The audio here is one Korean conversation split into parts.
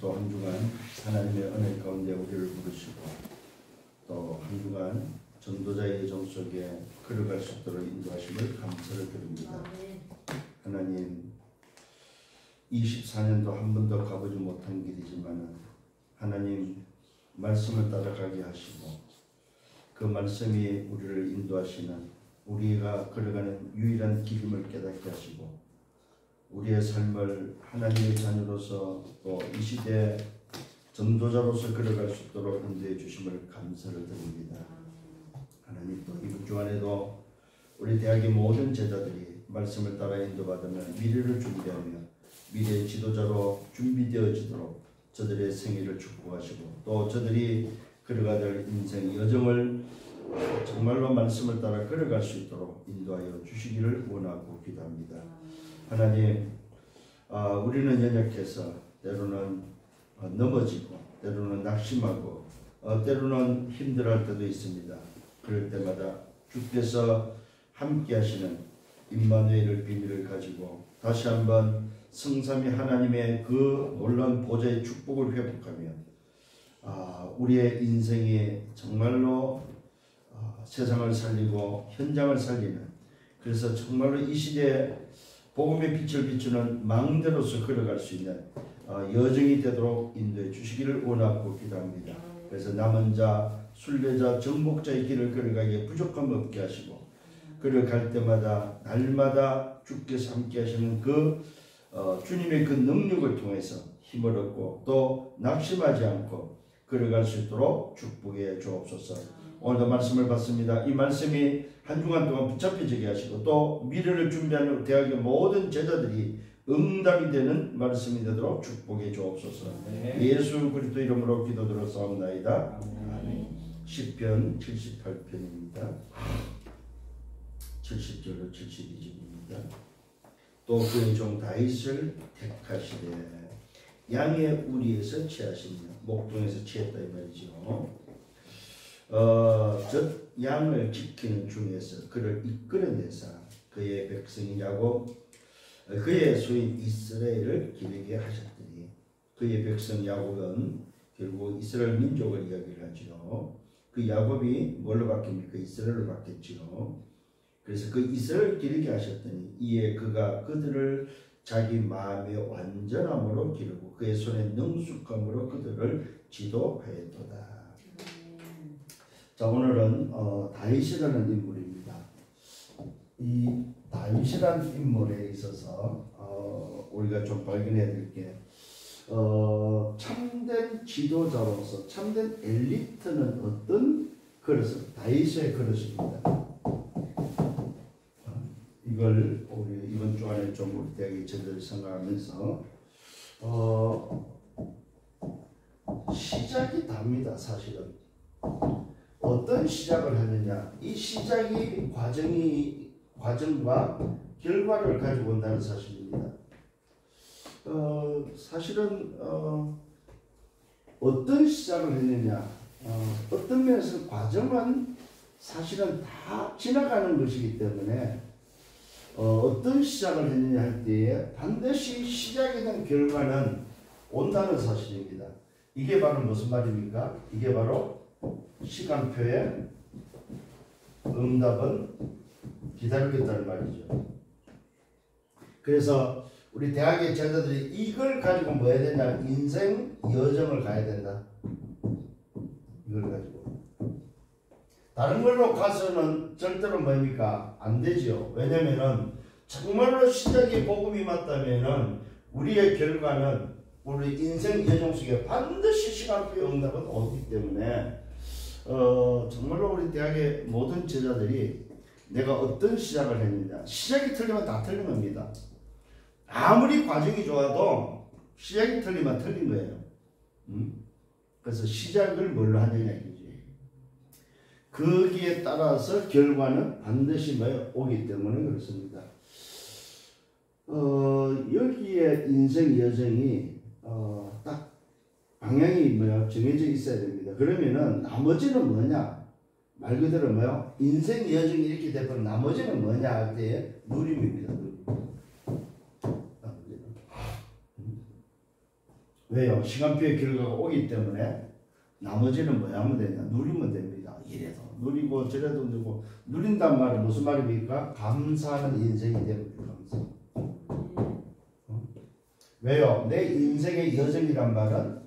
또 한 주간 하나님의 은혜 가운데 우리를 부르시고 또 한 주간 전도자의 정 속에 걸어갈 수 있도록 인도하심을 감사를 드립니다. 하나님, 24년도 한 번도 가보지 못한 길이지만 하나님 말씀을 따라가게 하시고 그 말씀이 우리를 인도하시는 우리가 걸어가는 유일한 길임을 깨닫게 하시고 우리의 삶을 하나님의 자녀로서 또 이 시대 전도자로서 걸어갈 수 있도록 인도해 주심을 감사를 드립니다. 하나님, 또 이번 주간에도 우리 대학의 모든 제자들이 말씀을 따라 인도받으며 미래를 준비하며 미래의 지도자로 준비되어지도록 저들의 생애를 축복하시고 또 저들이 걸어가야 인생 여정을 정말로 말씀을 따라 걸어갈 수 있도록 인도하여 주시기를 원하고 기도합니다. 하나님, 우리는 연약해서 때로는 넘어지고 때로는 낙심하고 때로는 힘들어할 때도 있습니다. 그럴 때마다 주께서 함께 하시는 임마누엘의 비밀을 가지고 다시 한번 성삼위 하나님의 그 놀라운 보좌의 축복을 회복하며 우리의 인생이 정말로 세상을 살리고 현장을 살리는, 그래서 정말로 이 시대에 복음의 빛을 비추는 망대로서 걸어갈 수 있는 여정이 되도록 인도해 주시기를 원하고 기도합니다. 그래서 남은 자, 순례자, 정복자의 길을 걸어가기에 부족함 없게 하시고 걸어갈 때마다 날마다 주께서 함께 하시는 그 주님의 그 능력을 통해서 힘을 얻고 또 낙심하지 않고 걸어갈 수 있도록 축복해 주옵소서. 오늘도 말씀을 받습니다. 이 말씀이 한 주간 동안 붙잡혀지게 하시고 또 미래를 준비하는 대학의 모든 제자들이 응답이 되는 말씀이 되도록 축복해 주옵소서. 예수 그리스도 이름으로 기도드렸사옵나이다. 아멘. 시편 78편입니다. 70절로 72절입니다. 또 그의 종 다윗을 택하시되 양의 우리에서 취하시며 목동에서 취했다 이 말이죠. 즉 양을 지키는 중에서 그를 이끌어내사 그의 백성이 야곱 그의 소인 이스라엘을 기르게 하셨더니, 그의 백성 야곱은 결국 이스라엘 민족을 이야기를 하죠. 그 야곱이 뭘로 바뀝니까? 이스라엘로 바뀌었죠. 그래서 그 이스라엘을 기르게 하셨더니 이에 그가 그들을 자기 마음의 완전함으로 기르고 그의 손의 능숙함으로 그들을 지도하였도다. 자, 오늘은 다윗이라는 인물입니다. 이 다윗이라는 인물에 있어서 우리가 좀 발견해야 될 게 참된 지도자로서 참된 엘리트는 어떤 그릇을, 다윗의 그릇입니다. 이걸 우리 이번 주간에 좀 우리 대학의 제자들 생각하면서 시작이 답니다. 사실은 어떤 시작을 하느냐, 이 시작이 과정과 결과를 가지고 온다는 사실입니다. 사실은 어떤 시작을 했느냐, 어떤 면에서 과정은 사실은 다 지나가는 것이기 때문에 어떤 시작을 했느냐 할 때에 반드시 시작이 된 결과는 온다는 사실입니다. 이게 바로 무슨 말입니까? 이게 바로 시간표에 응답은 기다리겠다는 말이죠. 그래서 우리 대학의 제자들이 이걸 가지고 뭐 해야 되냐, 인생 여정을 가야 된다. 이걸 가지고 다른 걸로 가서는 절대로 뭡니까? 안 되죠. 왜냐면은 정말로 시작이 복음이 맞다면은 우리의 결과는 우리 인생 여정 속에 반드시 시간표의 응답은 오기 때문에 정말로 우리 대학의 모든 제자들이 내가 어떤 시작을 했느냐, 시작이 틀리면 다 틀린 겁니다. 아무리 과정이 좋아도 시작이 틀리면 틀린 거예요. 그래서 시작을 뭘로 하느냐 이거지. 거기에 따라서 결과는 반드시 오기 때문에 그렇습니다. 여기에 인생 여정이 딱 방향이 정해져 있어야 됩니다. 그러면은 나머지는 뭐냐? 말 그대로 인생 여정이 이렇게 되면 나머지는 뭐냐 할 때 누림입니다. 왜요? 시간표의 결과가 오기 때문에 나머지는 뭐 하면 되냐? 누리면 됩니다. 이래도 누리고 저래도 누리고 누린단 말은 무슨 말입니까? 감사하는 인생이 됩니다. 감사. 왜요? 내 인생의 여정이란 말은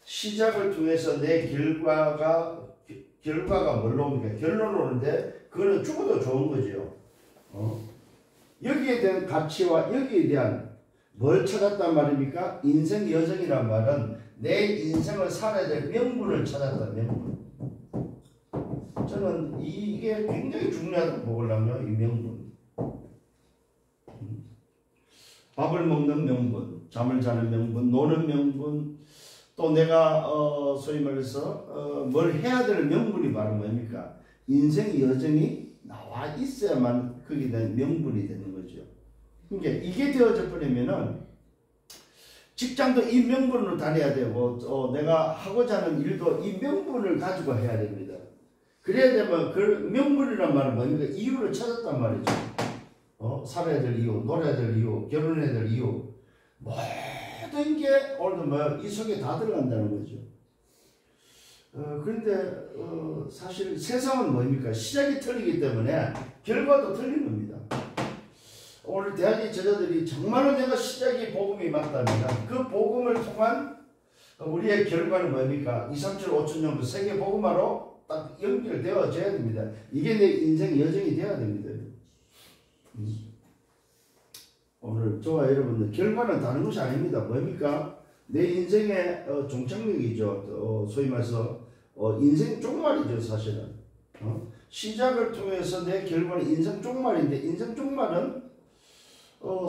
시작을 통해서 내 결과가 뭘로 옵니까? 결론으로 오는데 그거는 죽어도 좋은 거죠. 여기에 대한 가치와 여기에 대한 뭘 찾았단 말입니까? 인생 여정이란 말은 내 인생을 살아야 될 명분을 찾았다. 명분. 저는 이게 굉장히 중요하다고 보거든요. 이 명분. 밥을 먹는 명분, 잠을 자는 명분, 노는 명분, 또 내가 소위 말해서 뭘 해야 될 명분이 바로 뭡니까? 인생 여정이 나와 있어야만 그게 된 명분이 되는 거죠. 그러니까 이게 되어져 버리면은 직장도 이 명분으로 다녀야 되고 내가 하고자 하는 일도 이 명분을 가지고 해야 됩니다. 그래야 되면 그 명분이란 말은 뭡니까? 이유를 찾았단 말이죠. 살아야 될 이유, 놀아야 될 이유, 결혼해야 될 이유, 모든 게 오늘도 이 속에 다 들어간다는 거죠. 그런데 사실 세상은 뭡니까? 시작이 틀리기 때문에 결과도 틀린 겁니다. 오늘 대학의 제자들이 정말로 내가 시작이 복음이 맞다면 그 복음을 통한 우리의 결과는 뭡니까? 2, 3, 7, 5천 정도 세계 복음화로 딱 연결되어져야 됩니다. 이게 내 인생 여정이 되어야 됩니다. 오늘 저와 여러분들 결과는 다른 것이 아닙니다. 뭡니까? 내 인생의 종착역이죠. 소위 말해서 인생 종말이죠. 사실은 시작을 통해서 내 결과는 인생 종말인데 인생 종말은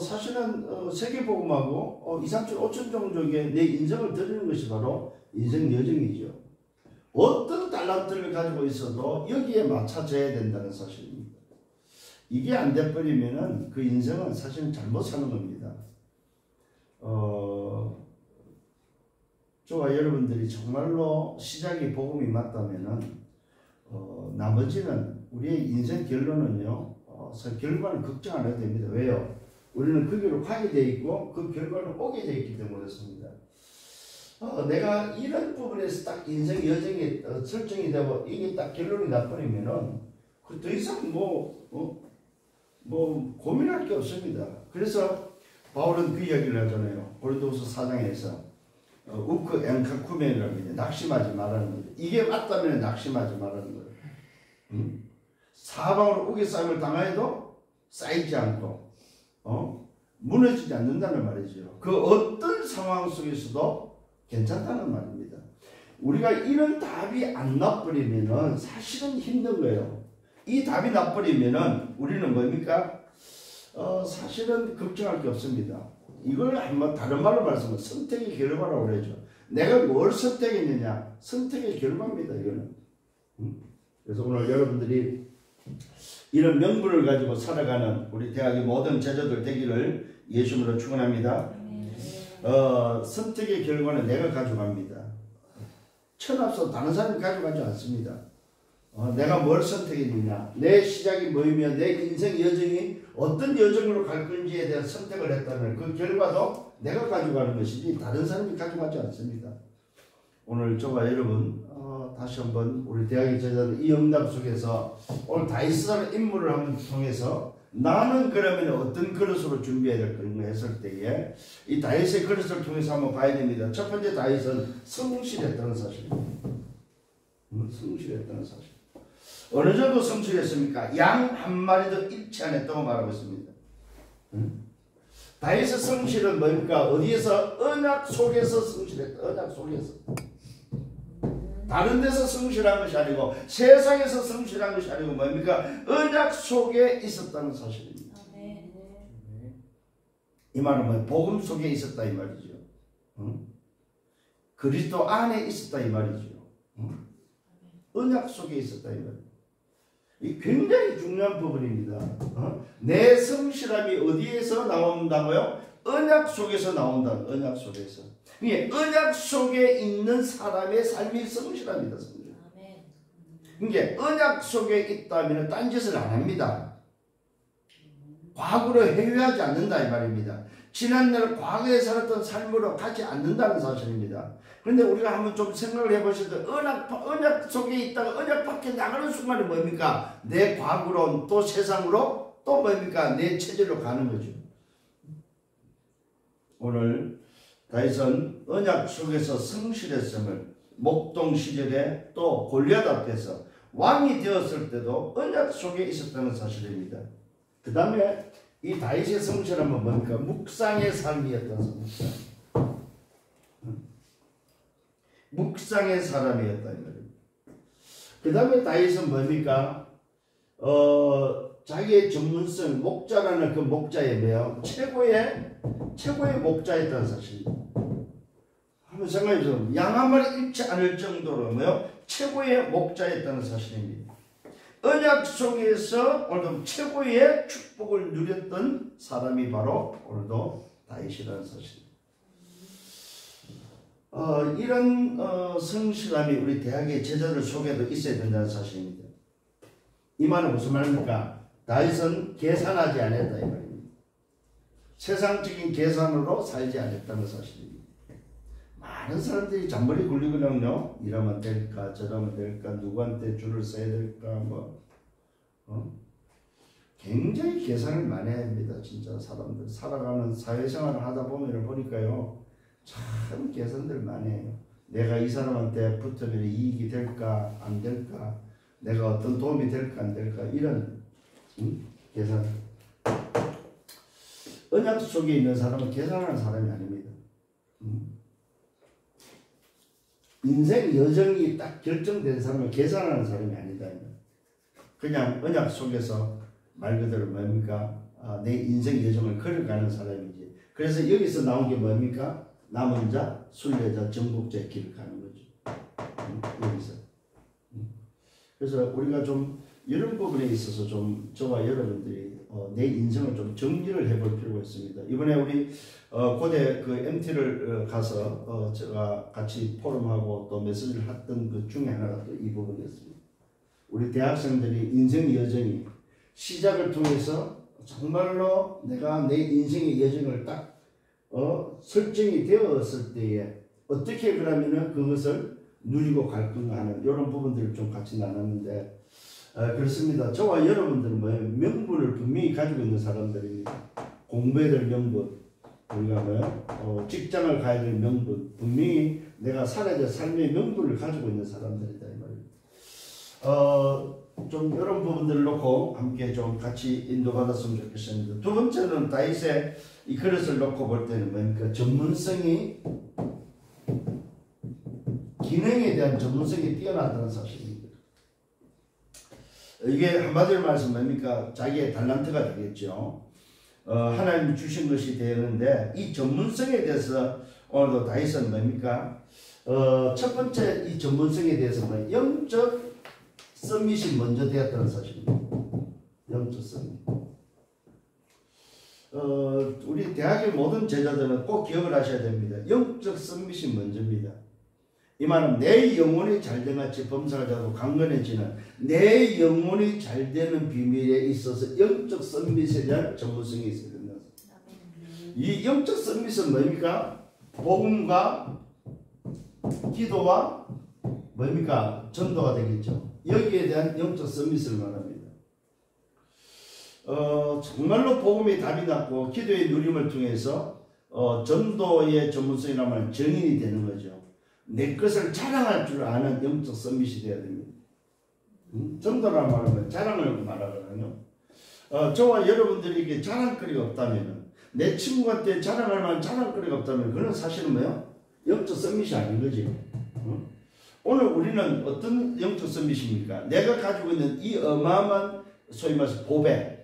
사실은 세계복음하고 2, 3, 7, 5천 종족의 내 인생을 드리는 것이 바로 인생 여정이죠. 어떤 달란트를 가지고 있어도 여기에 맞춰져야 된다는 사실입니다. 이게 안 돼버리면은 그 인생은 사실은 잘못 사는 겁니다. 저와 여러분들이 정말로 시작이 복음이 맞다면은 나머지는 우리의 인생 결론은요, 결과는 걱정 안 해도 됩니다. 왜요? 우리는 그 길로 가게 돼 있고 그 결과는 오게 돼 있기 때문에 그렇습니다. 내가 이런 부분에서 딱 인생 여정이 설정이 되고 이게 딱 결론이 나버리면은 그 더 이상 고민할 게 없습니다. 그래서 바울은 그 이야기를 하잖아요. 고린도후서 4장에서 우크 엔카쿠멘이라고 이제 낙심하지 말라는 거죠. 이게 맞다면 낙심하지 말라는 거예요. 사방으로 우겨싸임을 당하여도 쌓이지 않고 무너지지 않는다는 말이죠. 그 어떤 상황 속에서도 괜찮다는 말입니다. 우리가 이런 답이 안 나버리면은 사실은 힘든 거예요. 이 답이 나버리면은 우리는 뭡니까? 사실은 걱정할 게 없습니다. 이걸 한번 다른 말로 말씀하면 선택의 결과라고 그러죠. 내가 뭘 선택했느냐? 선택의 결과입니다. 이거는. 그래서 오늘 여러분들이 이런 명분을 가지고 살아가는 우리 대학의 모든 제자들 되기를 예수님으로 축원합니다. 선택의 결과는 내가 가져갑니다. 천앞서 다른 사람이 가져가지 않습니다. 내가 뭘 선택했느냐, 내 시작이 뭐이며 내 인생 여정이 어떤 여정으로 갈 건지에 대한 선택을 했다면 그 결과도 내가 가져가는 것이지 다른 사람이 가져가지 않습니다. 오늘 저와 여러분 다시 한번 우리 대학의 제자들 이 응답 속에서 오늘 다윗이라는 인물을 한번 통해서 나는 그러면 어떤 그릇으로 준비해야 될 건가 했을 때에 이 다윗의 그릇을 통해서 한번 봐야 됩니다. 첫 번째, 다윗은 성실했다는 사실입니다. 성실했다는 사실. 어느 정도 성실했습니까? 양 한 마리도 잃지 않았다고 말하고 있습니다. 다윗의 성실은 뭡니까? 어디에서? 언약 속에서 성실했다. 언약 속에서. 다른 데서 성실한 것이 아니고 세상에서 성실한 것이 아니고 뭡니까? 언약 속에 있었다는 사실입니다. 이 말은 뭐 복음 속에 있었다 이 말이죠. 그리스도 안에 있었다 이 말이죠. 언약 속에 있었다 이 말이죠. 이 굉장히 중요한 부분입니다. 내 성실함이 어디에서 나온다고요? 언약 속에서 나온다. 언약 속에서. 이게 언약 속에 있는 사람의 삶이 성실합니다. 성실. 이게 언약 속에 있다면 딴짓을 안 합니다. 과거로 회유하지 않는다 이 말입니다. 지난날 과거에 살았던 삶으로 가지 않는다는 사실입니다. 그런데 우리가 한번 좀 생각을 해보실 때 언약 속에 있다가 언약 밖에 나가는 순간이 뭡니까? 내 과거로 또 세상으로 또 뭡니까? 내 체질로 가는 거죠. 오늘 다윗은 언약 속에서 성실했음을 목동 시절에 또 골리앗 앞에서 왕이 되었을 때도 언약 속에 있었다는 사실입니다. 그 다음에 이 다윗의 성실함은 뭡니까? 묵상의 삶이었다는 묵상. 묵상의 사람이었다 이 말입니다. 그 다음에 다윗은 뭡니까? 자기의 전문성 목자라는 그 목자의 뭐야? 최고의 목자였다는 사실입니다. 한번 생각해 보세요. 양 한 마리 잃지 않을 정도로 뭐요? 최고의 목자였다는 사실입니다. 언약 속에서 오늘도 최고의 축복을 누렸던 사람이 바로 오늘도 다윗이라는 사실입니다. 이런 성실함이 우리 대학의 제자들 속에도 있어야 된다는 사실입니다. 이 말은 무슨 말입니까? 다윗은 계산하지 않았다 이 말입니다. 세상적인 계산으로 살지 않았다는 사실입니다. 많은 사람들이 잔머리 굴리거든요. 이러면 될까 저러면 될까 누구한테 줄을 서야 될까 굉장히 계산을 많이 합니다. 진짜 사람들 살아가는 사회생활을 하다 보면 보니까요 참 계산들 많이 해요. 내가 이 사람한테 붙으면 이익이 될까 안 될까, 내가 어떤 도움이 될까 안 될까, 이런 계산. 언약 속에 있는 사람은 계산하는 사람이 아닙니다. 인생 여정이 딱 결정된 사람은 계산하는 사람이 아니다. 그냥 언약 속에서 말 그대로 뭡니까? 내 인생 여정을 걸어가는 사람이지. 그래서 여기서 나온 게 뭡니까? 남은 자, 순례자, 정복자의 길을 가는 거죠. 여기서. 그래서 우리가 좀 이런 부분에 있어서 좀 저와 여러분들이 내 인생을 좀 정리를 해볼 필요가 있습니다. 이번에 우리 고대 그 MT를 가서 제가 같이 포럼하고 또 메시지를 했던 그 중에 하나가 또 이 부분이었습니다. 우리 대학생들이 인생 여정이 시작을 통해서 정말로 내가 내 인생의 여정을 딱 설정이 되었을 때에 어떻게 그러면은 그것을 누리고 갈 건가 하는 이런 부분들을 좀 같이 나눴는데 그렇습니다. 저와 여러분들은 뭐예요? 명분을 분명히 가지고 있는 사람들입니다. 공부해야 될 명분, 우리가 뭐예요? 직장을 가야 될 명분, 분명히 내가 살아야 될 삶의 명분을 가지고 있는 사람들이다 이 말입니다. 좀 이런 부분들을 놓고 함께 좀 같이 인도받았으면 좋겠습니다. 두 번째는 다윗의 이 그릇을 놓고 볼 때는 뭡니까? 전문성이, 기능에 대한 전문성이 뛰어나다는 사실입니다. 이게 한마디로 말씀 뭡니까? 자기의 달란트가 되겠죠. 하나님이 주신 것이 되는데 이 전문성에 대해서 오늘도 다윗은 뭡니까? 첫 번째 이 전문성에 대해서 뭐 영적 서밋이 먼저 되었다는 사실입니다. 영적 서밋. 우리 대학의 모든 제자들은 꼭 기억을 하셔야 됩니다. 영적 서밋이 먼저입니다. 이 말은 내 영혼이 잘된 같이 범사가 자고 강건해지는 내 영혼이 잘되는 비밀에 있어서 영적 서밋에 대한 전문성이 있어야 된다. 이 영적 서밋은 뭡니까? 복음과 기도와 뭡니까? 전도가 되겠죠. 여기에 대한 영적 서밋을 말합니다. 정말로 복음의 답이 났고 기도의 누림을 통해서 전도의 전문성이라면 정인이 되는 거죠. 내 것을 자랑할 줄 아는 영적 서밋이 되어야 됩니다. 전도라는 말은 자랑을 말하거든요. 저와 여러분들에게 자랑거리가 없다면, 내 친구한테 자랑할 만한 자랑거리가 없다면 그건 사실은 뭐예요? 영적 서밋이 아닌 거지. 오늘 우리는 어떤 영적 서밋입니까? 내가 가지고 있는 이 어마어마한 소위 말해서 보배,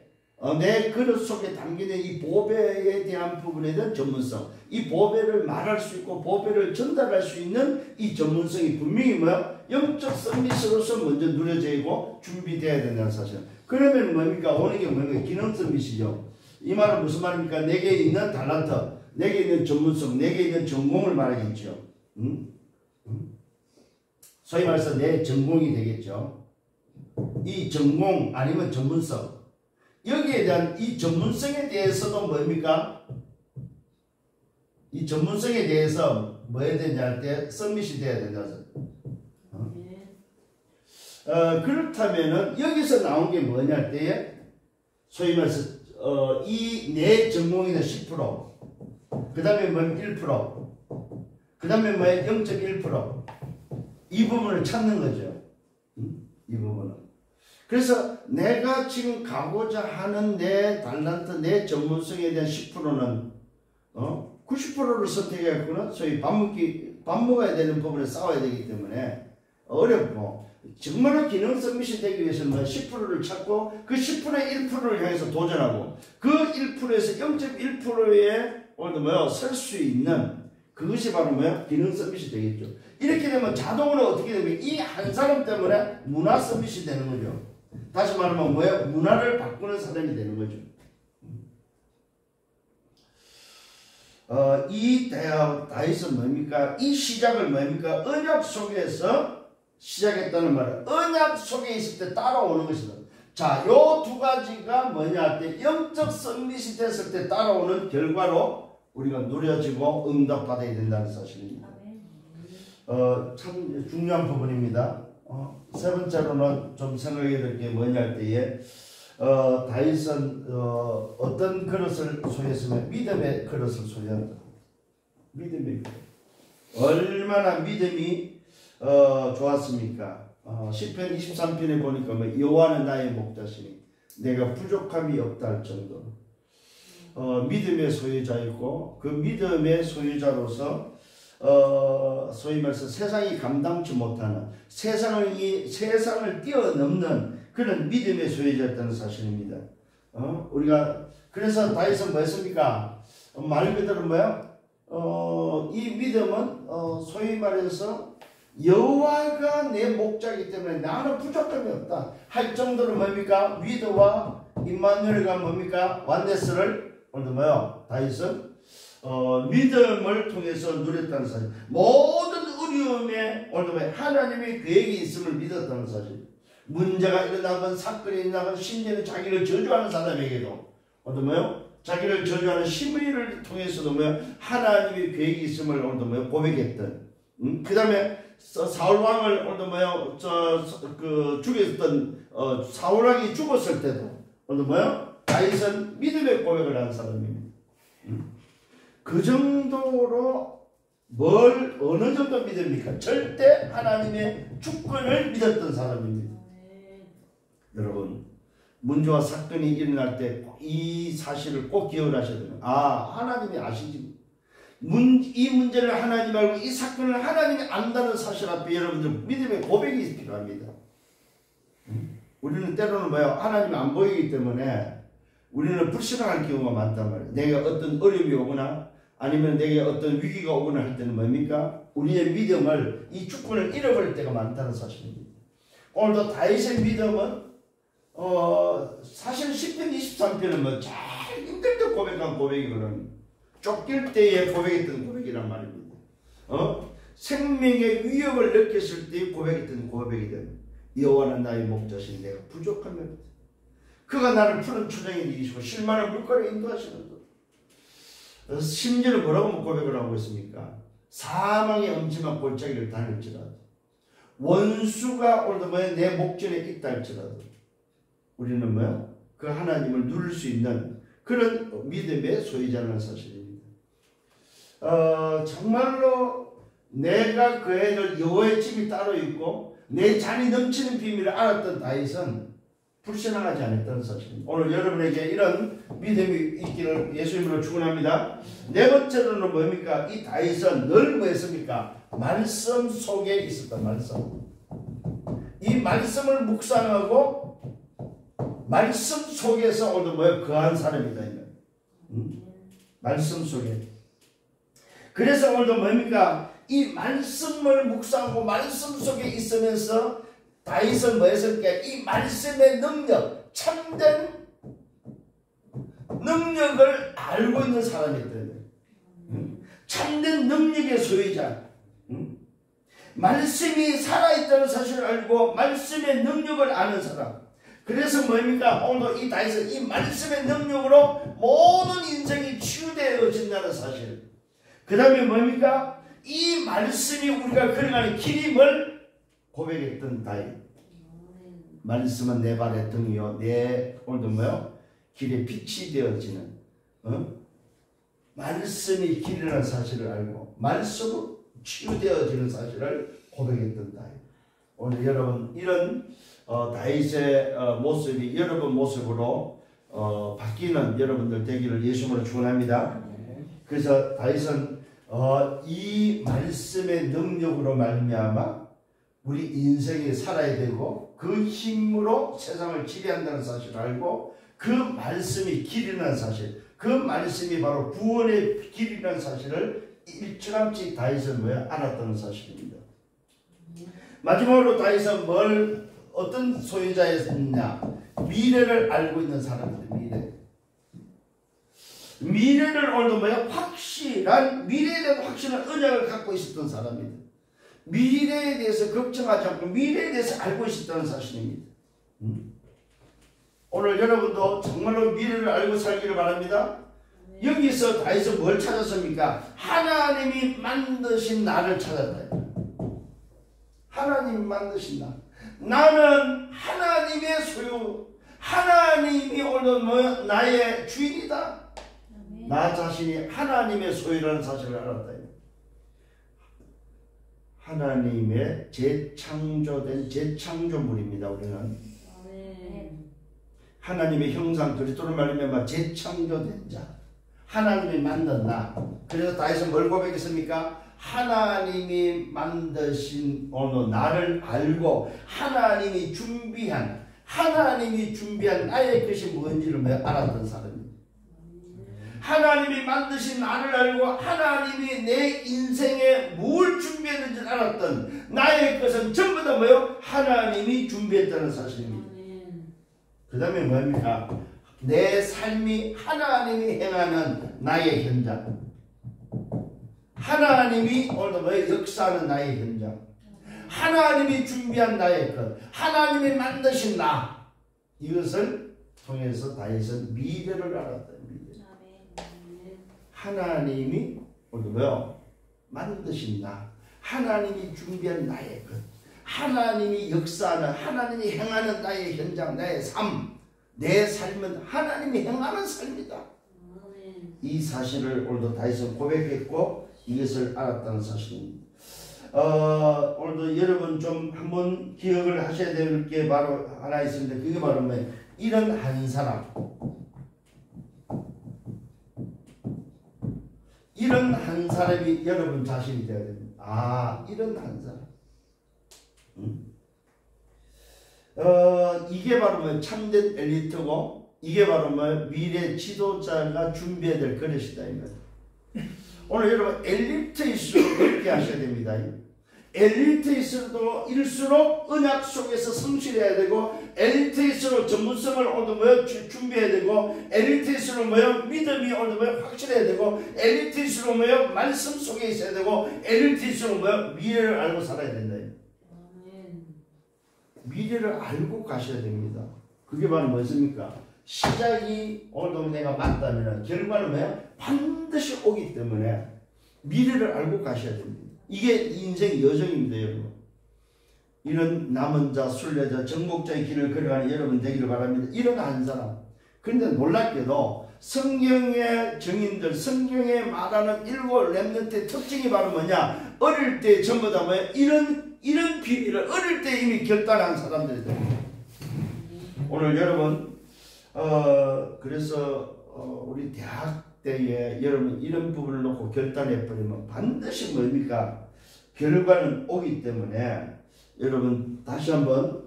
내 그릇 속에 담기는 이 보배에 대한 부분에 대한 전문성, 이 보배를 말할 수 있고 보배를 전달할 수 있는 이 전문성이 분명히 뭐야? 영적 서밋으로서 먼저 누려져 있고 준비되어야 된다는 사실. 그러면 뭡니까? 오는 게 뭡니까? 기능 서밋이죠. 이 말은 무슨 말입니까? 내게 있는 달란트, 내게 있는 전문성, 내게 있는 전공을 말하겠죠. 소위 말해서 내 전공이 되겠죠. 이 전공 아니면 전문성, 여기에 대한 이 전문성에 대해서도 뭡니까? 이 전문성에 대해서 뭐 해야 되냐 할 때 서밋이 돼야 된다. 그렇다면은 여기서 나온 게 뭐냐 할 때에 소위 말해서 이 내 전공에는 10%, 그 다음에 뭐 1%, 그 다음에 뭐 0.1%, 이 부분을 찾는 거죠. 이 부분은. 그래서 내가 지금 가고자 하는 내 달란트, 내 전문성에 대한 10%는 90%를 선택해갖고는 소위 밥 먹어야 되는 부분에 싸워야 되기 때문에 어렵고, 정말로 기능 서밋이 되기 위해서는 10%를 찾고 그 10%의 1%를 향해서 도전하고 그 1%에서 0.1%에 설 수 있는 그것이 바로 뭐야? 기능 서밋이 되겠죠. 이렇게 되면 자동으로 어떻게 되면 이 한 사람 때문에 문화 서밋이 되는 거죠. 다시 말하면 뭐예요? 문화를 바꾸는 사람이 되는 거죠. 이 다윗은 뭡니까? 이 시작을 뭡니까? 언약 속에서 시작했다는 말은 언약 속에 있을 때 따라오는 것이다. 자, 요 두 가지가 뭐냐 할 때 영적 서밋이 됐을 때 따라오는 결과로 우리가 누려지고 응답받아야 된다는 사실입니다. 참 중요한 부분입니다. 세 번째로는 좀 생각해야 될 게 뭐냐 할 때에 다윗은 어떤 그릇을 소유했으면 믿음의 그릇을 소유한다. 믿음의 그릇. 얼마나 믿음이 좋았습니까? 시편 23편에 보니까 여호와는 나의 목자시니 내가 부족함이 없다 할 정도로 믿음의 소유자이고, 그 믿음의 소유자로서 소위 말해서 세상이 감당치 못하는 세상을 뛰어넘는 그런 믿음의 소유자였다는 사실입니다. 우리가 그래서 다윗은 뭐였습니까? 말 그대로 뭐야? 이 믿음은 소위 말해서 여호와가 내 목자이기 때문에 나는 부족함이 없다 할 정도로 뭡니까? 위드와 임마누엘과 뭡니까? 완네스를 오늘 뭐요? 다윗은 믿음을 통해서 누렸다는 사실. 모든 어려움에 오늘 하나님의 계획이 있음을 믿었다는 사실. 문제가 일어나건 사건이 일어나건 심지어는 자기를 저주하는 사람에게도 오늘 뭐요? 자기를 저주하는 시므이를 통해서도 뭐요? 하나님의 계획이 있음을 오늘 뭐요? 고백했던. 그 다음에 사울 왕을 오늘 뭐요? 죽였던 사울 왕이 죽었을 때도 오늘 뭐요? 다윗은 믿음의 고백을 한 사람입니다. 그 정도로 어느 정도 믿습니까? 절대 하나님의 주권을 믿었던 사람입니다. 여러분, 문제와 사건이 일어날 때 이 사실을 꼭 기억을 하셔야 돼요. 하나님이 아시지. 이 문제를 하나님 알고 이 사건을 하나님이 안다는 사실 앞에 여러분들 믿음의 고백이 필요합니다. 우리는 때로는 뭐예요? 하나님이 안 보이기 때문에 우리는 불신앙할 경우가 많단 말이에요. 내가 어떤 어려움이 오거나 아니면 내게 어떤 위기가 오거나 할 때는 뭡니까? 우리의 믿음을, 이 주권을 잃어버릴 때가 많다는 사실입니다. 오늘도 다윗의 믿음은 사실 10편 23편은 제일 힘들 때 고백한 고백이거든요. 쫓길 때에 고백했던 고백이란 말입니다. 생명의 위협을 느꼈을 때 고백했던 고백이든 여호와는 나의 목자시니 내가 부족함이 없다. 그가 나를 푸른 초장에 이기시고 실만한 물가로 인도하시는 것. 심지어는 뭐라고 고백을 하고 있습니까? 사망의 엄침한 골짜기를 다닐지라도 원수가 오늘도 내 목전에 있다 할지라도 우리는 그 하나님을 누릴 수 있는 그런 믿음의 소유자라는 사실입니다. 정말로 내가 그 애들 여호와의 집이 따로 있고 내 잔이 넘치는 비밀을 알았던 다윗은 불신앙하지 않았다는 사실입니다. 오늘 여러분에게 이런 믿음이 있기를 예수님으로 축원합니다. 네 번째로는 뭡니까? 이 다윗은 늘 뭐였습니까? 말씀 속에 있었다. 말씀. 이 말씀을 묵상하고 말씀 속에서 오늘 거한 사람이다. 말씀 속에. 그래서 오늘도 뭡니까? 이 말씀을 묵상하고 말씀 속에 있으면서 다윗은 뭐였습니까? 이 말씀의 능력, 참된 능력을 알고 있는 사람이거든요. 참된 능력의 소유자. 말씀이 살아있다는 사실을 알고 말씀의 능력을 아는 사람. 그래서 뭡니까? 오늘 이 다윗은 이 말씀의 능력으로 모든 인생이 치유되어진다는 사실. 그 다음에 뭡니까? 이 말씀이 우리가 걸어가는 길임을 고백했던 다윗. 말씀은 내 발의 등이요 내 오늘도 뭐요? 길에 빛이 되어지는 말씀이 길이라는 사실을 알고 말씀으로 치유되어지는 사실을 고백했던 다윗. 오늘 여러분 이런 다윗의 모습이 여러분 모습으로 바뀌는 여러분들 되기를 예수님으로 축원합니다. 그래서 다윗은 이 말씀의 능력으로 말미암아 우리 인생이 살아야 되고 그 힘으로 세상을 지배한다는 사실을 알고 그 말씀이 길이라는 사실, 그 말씀이 바로 구원의 길이라는 사실을 일찌감치 다윗은 알았다는 사실입니다. 마지막으로 다윗은 어떤 소유자였느냐? 미래를 알고 있는 사람입니다. 미래를 오늘도 확실한 미래에 대한 확실한 언약을 갖고 있었던 사람입니다. 미래에 대해서 걱정하지 않고 미래에 대해서 알고 있었다는 사실입니다. 오늘 여러분도 정말로 미래를 알고 살기를 바랍니다. 여기서 다윗은 뭘 찾았습니까? 하나님이 만드신 나를 찾았다. 하나님이 만드신 나. 나는 하나님의 소유. 하나님이 오늘 나의 주인이다. 나 자신이 하나님의 소유라는 사실을 알았다. 하나님의 재창조된 재창조물입니다. 우리는 하나님의 형상 그리스도로 말하면 재창조된 자, 하나님이 만든 나. 그래서 다윗은 뭘 고백했습니까? 하나님이 만드신 오늘 나를 알고 하나님이 준비한 나의 것이 뭔지를 알았던 사람입니다. 하나님이 만드신 나를 알고 하나님이 내 인생에 뭘 준비했는지 알았던 나의 것은 전부 다 하나님이 준비했다는 사실입니다. 그 다음에 뭡니까? 내 삶이 하나님이 행하는 나의 현장. 하나님이 오늘 역사하는 나의 현장. 하나님이 준비한 나의 것. 하나님이 만드신 나. 이것을 통해서 다윗은 미래를 알았다. 하나님이 오늘 만드신 나. 하나님이 준비한 나의 것. 하나님이 역사하는 하나님이 행하는 나의 현장, 나의 삶. 내 삶은 하나님이 행하는 삶이다. 이 사실을 오늘도 다윗은 고백했고 이것을 알았다는 사실입니다. 오늘도 여러분 좀 한번 기억을 하셔야 될 게 바로 하나 있습니다. 그게 바로 이런 한 사람. 이런 한 사람이 여러분 자신이 되어야 됩니다. 이런 한 사람. 이게 바로 참된 엘리트고 이게 바로 미래 지도자가 준비해야 될 그릇이다. 오늘 여러분 엘리트일수록 그렇게 하셔야 됩니다. 엘리트일수록 언약 속에서 성실해야 되고 엘리트일수록 전문성을 오늘 준비해야 되고 엘리트일수록 믿음이 오늘 확실해야 되고 엘리트일수록 말씀 속에 있어야 되고 엘리트일수록 미래를 알고 살아야 된다. 미래를 알고 가셔야 됩니다. 그게 바로 무엇입니까? 시작이 오늘도 내가 맞다면 결과는 반드시 오기 때문에 미래를 알고 가셔야 됩니다. 이게 인생의 여정입니다. 여러분. 이런 남은 자, 순례자, 정복자의 길을 걸어가는 여러분 되기를 바랍니다. 이런 한 사람. 그런데 놀랍게도 성경의 증인들, 성경에 말하는 일곱 렘넌트의 특징이 바로 뭐냐? 어릴 때 전부 다 이런 비밀을 어릴 때 이미 결단한 사람들이다. 오늘 여러분 그래서 우리 대학 때에 여러분 이런 부분을 놓고 결단해 버리면 반드시 뭡니까? 결과는 오기 때문에 여러분 다시 한번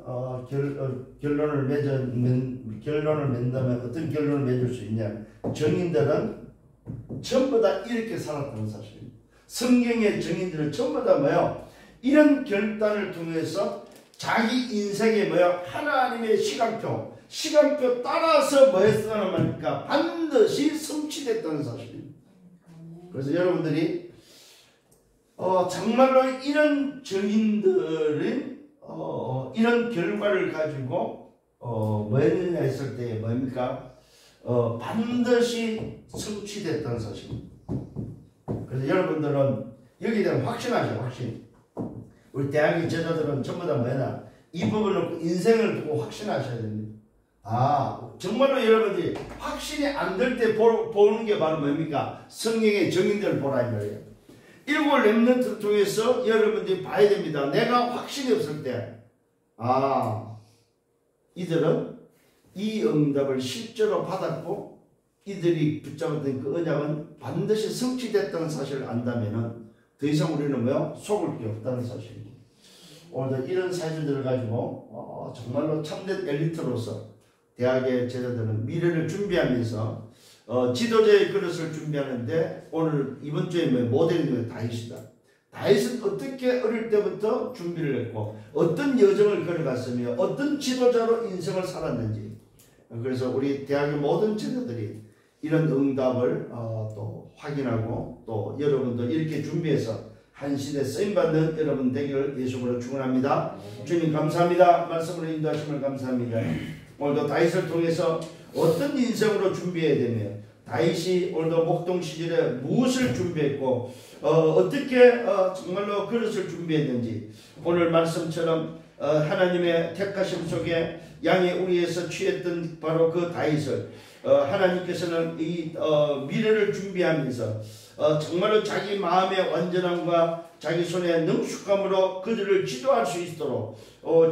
결론을 맺는다면 어떤 결론을 맺을 수 있냐? 정인들은 전부 다 이렇게 살았다는 사실입니다. 성경의 정인들은 전부 다 이런 결단을 통해서 자기 인생에 하나님의 시간표 따라서 했다는 말입니까? 반드시 성취됐다는 사실입니다. 그래서 여러분들이 정말로 이런 정인들은 이런 결과를 가지고 뭐 했느냐 했을 때 뭡니까? 반드시 성취됐다는 사실입니다. 그래서 여러분들은 여기에 대한 확신하죠. 확신. 우리 대학의 제자들은 전부 다 뭐냐, 이 부분을 놓고 인생을 두고 확신하셔야 됩니다. 정말로 여러분들이 확신이 안 될 때 보는 게 바로 뭡니까? 성경의 정인들을 보라 이 말이에요. 일곱 렘넌트를 통해서 여러분들이 봐야 됩니다. 내가 확신이 없을 때, 이들은 이 응답을 실제로 받았고 이들이 붙잡았던 그 언약은 반드시 성취됐다는 사실을 안다면은 더 이상 우리는 뭐요? 속을 게 없다는 사실입니다. 오늘도 이런 사실들을 가지고 정말로 참된 엘리트로서 대학의 제자들은 미래를 준비하면서 지도자의 그릇을 준비하는데, 오늘 이번 주에 모델이 다윗이다. 다윗은 어떻게 어릴 때부터 준비를 했고 어떤 여정을 걸어갔으며 어떤 지도자로 인생을 살았는지, 그래서 우리 대학의 모든 제자들이 이런 응답을 또 확인하고 또 여러분도 이렇게 준비해서 한 시대 쓰임받는 여러분 되기를 예수님으로 축원합니다. 주님 감사합니다. 말씀으로 인도하심을 감사합니다. 오늘도 다윗을 통해서 어떤 인생으로 준비해야 되며 다윗이 오늘도 목동 시절에 무엇을 준비했고 어떻게 정말로 그릇을 준비했는지, 오늘 말씀처럼 하나님의 택하심 속에 양의 우리에서 취했던 바로 그 다윗을 하나님께서는 이 미래를 준비하면서 정말로 자기 마음의 완전함과 자기 손의 능숙함으로 그들을 지도할 수 있도록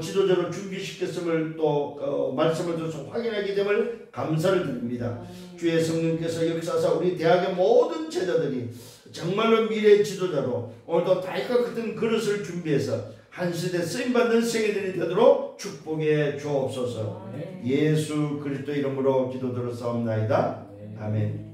지도자로 준비시켰음을 또 말씀을 통해서 확인하게 됨을 감사를 드립니다. 주의 성령께서 역사사 우리 대학의 모든 제자들이 정말로 미래의 지도자로 오늘도 다윗과 같은 그릇을 준비해서 한 시대 쓰임받는 생애들이 되도록 축복해 주옵소서. 예수 그리스도 이름으로 기도드렸사옵나이다. 아멘.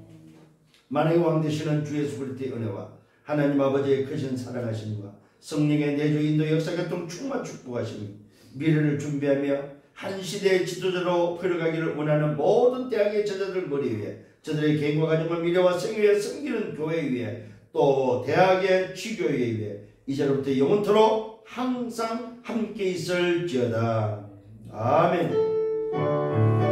만왕의 왕 되시는 주 예수 그리스도의 은혜와 하나님 아버지의 크신 사랑하심과 성령의 내주 인도 역사교통 충만 축복하심이 미래를 준비하며 한 시대의 지도자로 걸어가기를 원하는 모든 대학의 제자들 머리 위에, 저들의 개인과 가정을 미래와 생애에 섬기는 교회 위에, 또 대학의 지교회 위에 이제로부터 영원토록 항상 함께 있을지어다. 아멘.